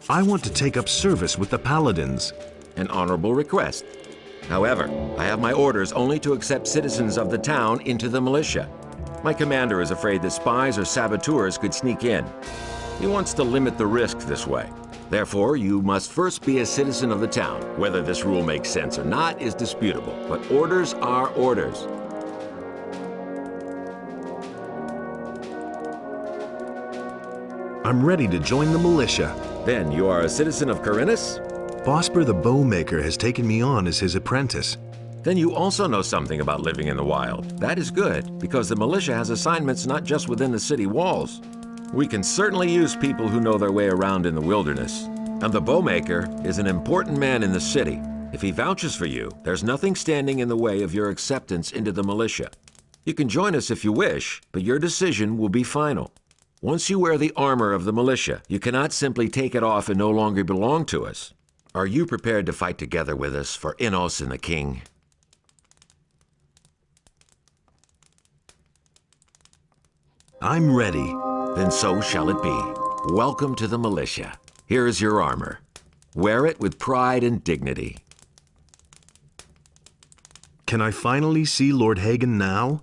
I want to take up service with the Paladins. An honorable request. However, I have my orders only to accept citizens of the town into the militia. My commander is afraid that spies or saboteurs could sneak in. He wants to limit the risk this way. Therefore, you must first be a citizen of the town. Whether this rule makes sense or not is disputable, but orders are orders. I'm ready to join the militia. Then you are a citizen of Corinus? Bosper the Bowmaker has taken me on as his apprentice. Then you also know something about living in the wild. That is good, because the militia has assignments not just within the city walls. We can certainly use people who know their way around in the wilderness. And the Bowmaker is an important man in the city. If he vouches for you, there's nothing standing in the way of your acceptance into the militia. You can join us if you wish, but your decision will be final. Once you wear the armor of the militia, you cannot simply take it off and no longer belong to us. Are you prepared to fight together with us for Innos and the king? I'm ready. Then so shall it be. Welcome to the militia. Here is your armor. Wear it with pride and dignity. Can I finally see Lord Hagen now?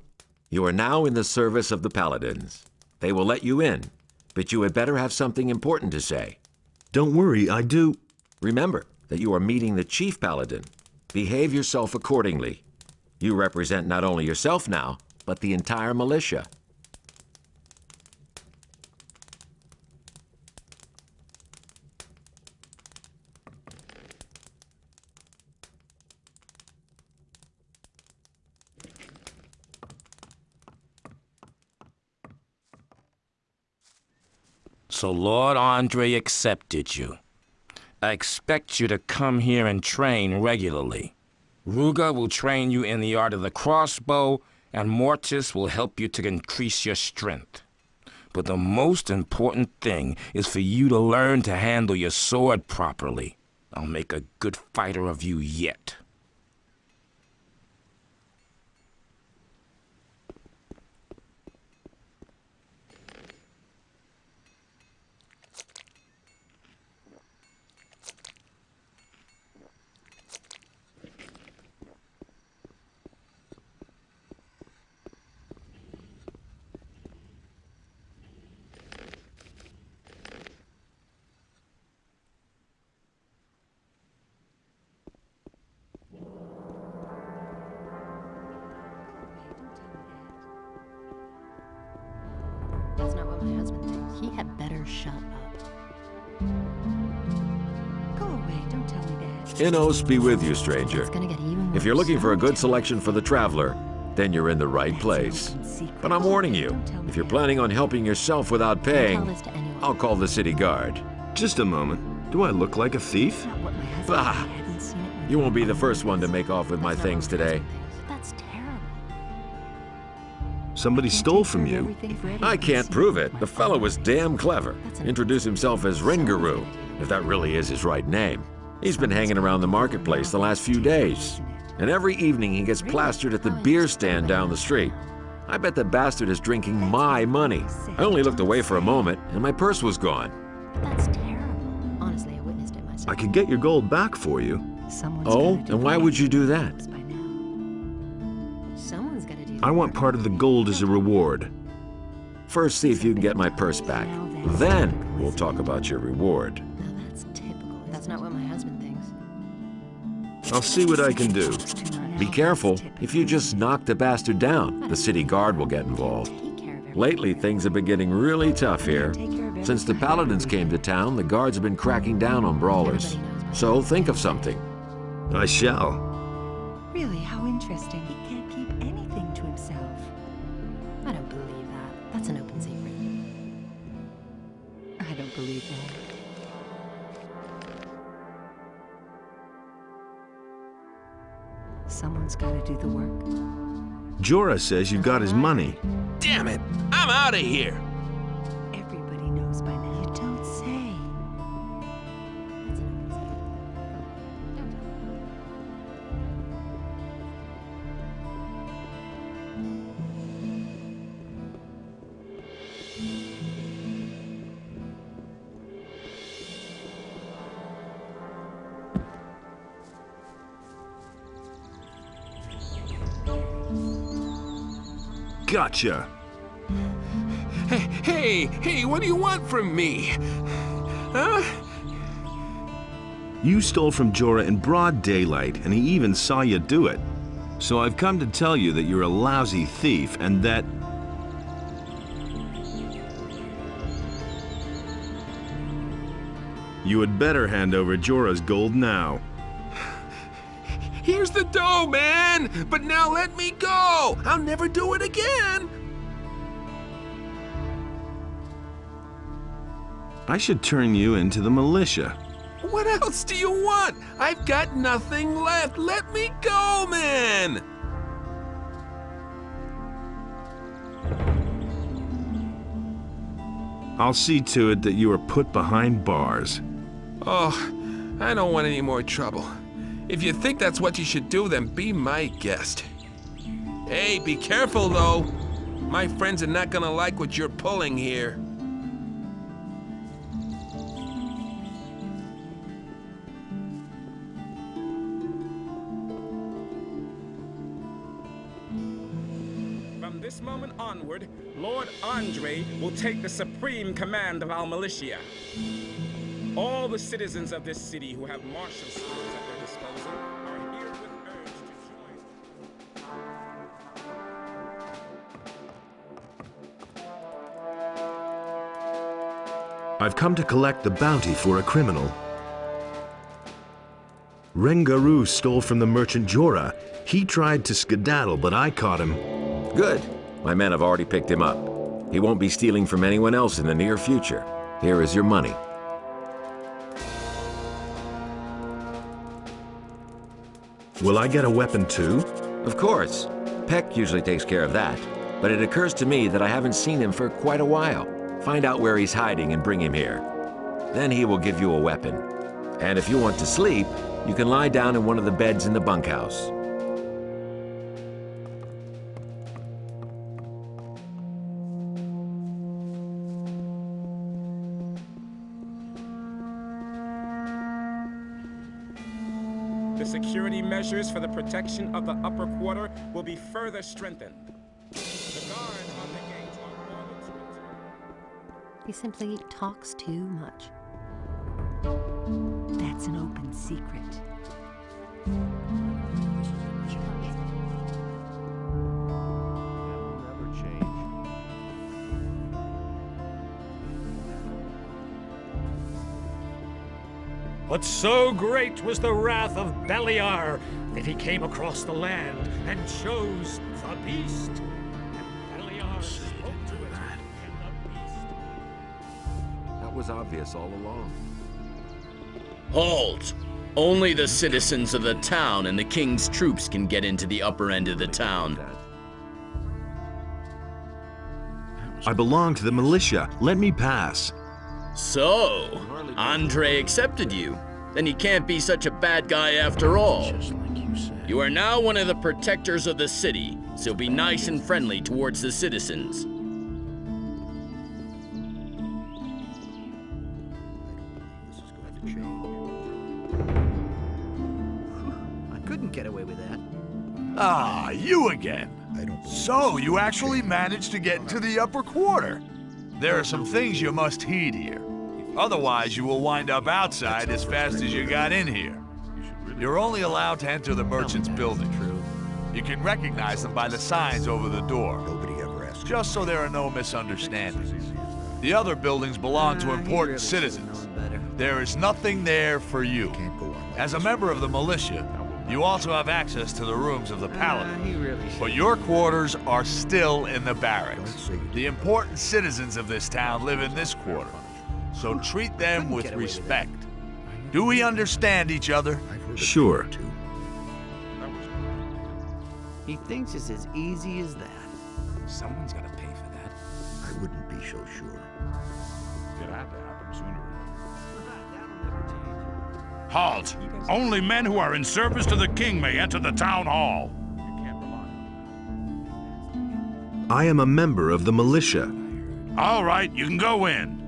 You are now in the service of the Paladins. They will let you in, but you had better have something important to say. Don't worry, I do. Remember that you are meeting the Chief Paladin. Behave yourself accordingly. You represent not only yourself now, but the entire militia. So Lord Andre accepted you. I expect you to come here and train regularly. Ruga will train you in the art of the crossbow, and Mortis will help you to increase your strength. But the most important thing is for you to learn to handle your sword properly. I'll make a good fighter of you yet. That's not what my husband thinks. He had better shut up. Go away, don't tell me that. Innos be with you, stranger. It's gonna get even worse. If you're looking for a good selection for the traveler, then you're in the right place. But I'm warning you, if you're planning on helping yourself without paying, I'll call the city guard. Just a moment. Do I look like a thief? Bah! You won't be the first one to make off with my things today. That's terrible. Somebody stole from you. I can't prove it. The fellow was damn clever. Introduced himself as Ringaroo, if that really is his right name. He's been hanging around the marketplace the last few days. And every evening he gets plastered at the beer stand down the street. I bet the bastard is drinking my money. I only looked away for a moment, and my purse was gone. That's terrible. Honestly, I witnessed it myself. I could get your gold back for you. Oh, and why would you do that? Someone's gotta do that. I want part of the gold as a reward. First, see if you can get my purse back. Then we'll talk about your reward. Now that's typical. That's not what my husband thinks. I'll see what I can do. Be careful. If you just knock the bastard down, the city guard will get involved. Lately, things have been getting really tough here. Since the Paladins came to town, the guards have been cracking down on brawlers. So think of something. I shall. Really, how interesting. He can't keep anything to himself. I don't believe that. That's an open secret. I don't believe that. Someone's got to do the work. Jorah says you got his money. Damn it! I'm out of here! Everybody knows by now. You don't say. That's an open secret. Don't tell me. Gotcha! Hey, what do you want from me? Huh? You stole from Jorah in broad daylight, and he even saw you do it. So I've come to tell you that you're a lousy thief, and that... you had better hand over Jorah's gold now. Here's the dough, man! But now let me go! I'll never do it again! I should turn you into the militia. What else do you want? I've got nothing left. Let me go, man! I'll see to it that you are put behind bars. Oh, I don't want any more trouble. If you think that's what you should do, then be my guest. Hey, be careful, though. My friends are not gonna like what you're pulling here. From this moment onward, Lord Andre will take the supreme command of our militia. All the citizens of this city who have martial skills at their disposal are herewith urged to join. I've come to collect the bounty for a criminal. Rengaru stole from the merchant Jorah. He tried to skedaddle, but I caught him. Good. My men have already picked him up. He won't be stealing from anyone else in the near future. Here is your money. Will I get a weapon too? Of course. Peck usually takes care of that. But it occurs to me that I haven't seen him for quite a while. Find out where he's hiding and bring him here. Then he will give you a weapon. And if you want to sleep, you can lie down in one of the beds in the bunkhouse. The security measures for the protection of the upper quarter will be further strengthened. The guards on the gates are ordered to return. He simply talks too much. That's an open secret. But so great was the wrath of Beliar that he came across the land and chose the beast. And Beliar spoke to it, and the beast. That was obvious all along. Halt! Only the citizens of the town and the king's troops can get into the upper end of the town. I belong to the militia. Let me pass. So, Andre accepted you. Then he can't be such a bad guy after all. Just like you said. You are now one of the protectors of the city, so be nice and friendly towards the citizens. This is going to change. I couldn't get away with that. Ah, you again. I don't. So, you actually managed to get into the upper quarter. There are some things you must heed here. Otherwise, you will wind up outside as fast as you got in here. You're only allowed to enter the merchant's building. You can recognize them by the signs over the door. Nobody ever asked. Just so there are no misunderstandings. The other buildings belong to important citizens. There is nothing there for you. Can't go on. As a member of the militia, you also have access to the rooms of the paladin. But your quarters are still in the barracks. The important citizens of this town live in this quarter, so treat them with respect. Do we understand each other? Sure. He thinks it's as easy as that. Someone's got to pay for that. I wouldn't be so sure. It had to happen sooner or later. Halt! Only men who are in service to the king may enter the town hall. I am a member of the militia. All right, you can go in.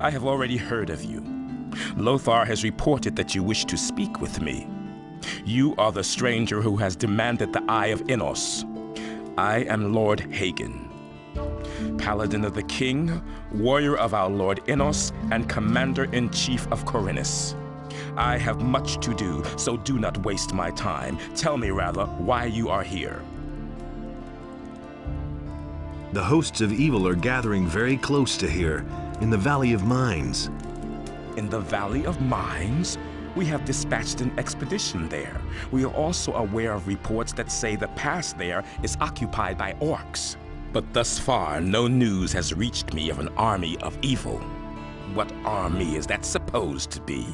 I have already heard of you. Lothar has reported that you wish to speak with me. You are the stranger who has demanded the Eye of Innos. I am Lord Hagen, Paladin of the King, warrior of our Lord Innos, and Commander-in-Chief of Corinus. I have much to do, so do not waste my time. Tell me, rather, why you are here. The hosts of evil are gathering very close to here, in the Valley of Mines. In the Valley of Mines? We have dispatched an expedition there. We are also aware of reports that say the pass there is occupied by orcs. But thus far, no news has reached me of an army of evil. What army is that supposed to be?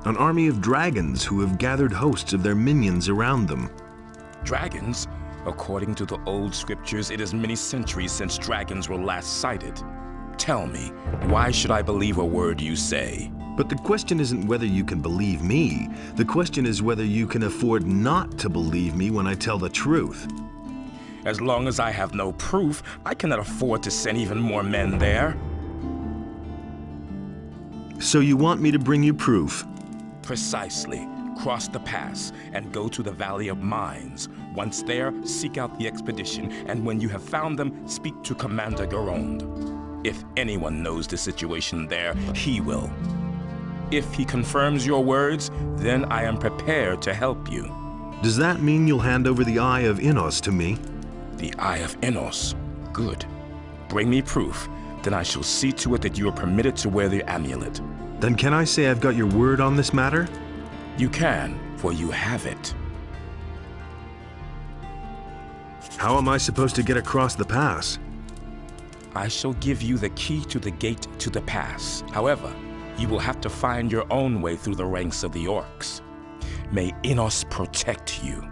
An army of dragons who have gathered hosts of their minions around them. Dragons? According to the old scriptures, it is many centuries since dragons were last sighted. Tell me, why should I believe a word you say? But the question isn't whether you can believe me. The question is whether you can afford not to believe me when I tell the truth. As long as I have no proof, I cannot afford to send even more men there. So you want me to bring you proof? Precisely. Cross the pass and go to the Valley of Mines. Once there, seek out the expedition, and when you have found them, speak to Commander Garond. If anyone knows the situation there, he will. If he confirms your words, then I am prepared to help you. Does that mean you'll hand over the Eye of Innos to me? The Eye of Innos? Good. Bring me proof, then I shall see to it that you are permitted to wear the amulet. Then can I say I've got your word on this matter? You can, for you have it. How am I supposed to get across the pass? I shall give you the key to the gate to the pass. However, you will have to find your own way through the ranks of the orcs. May Innos protect you.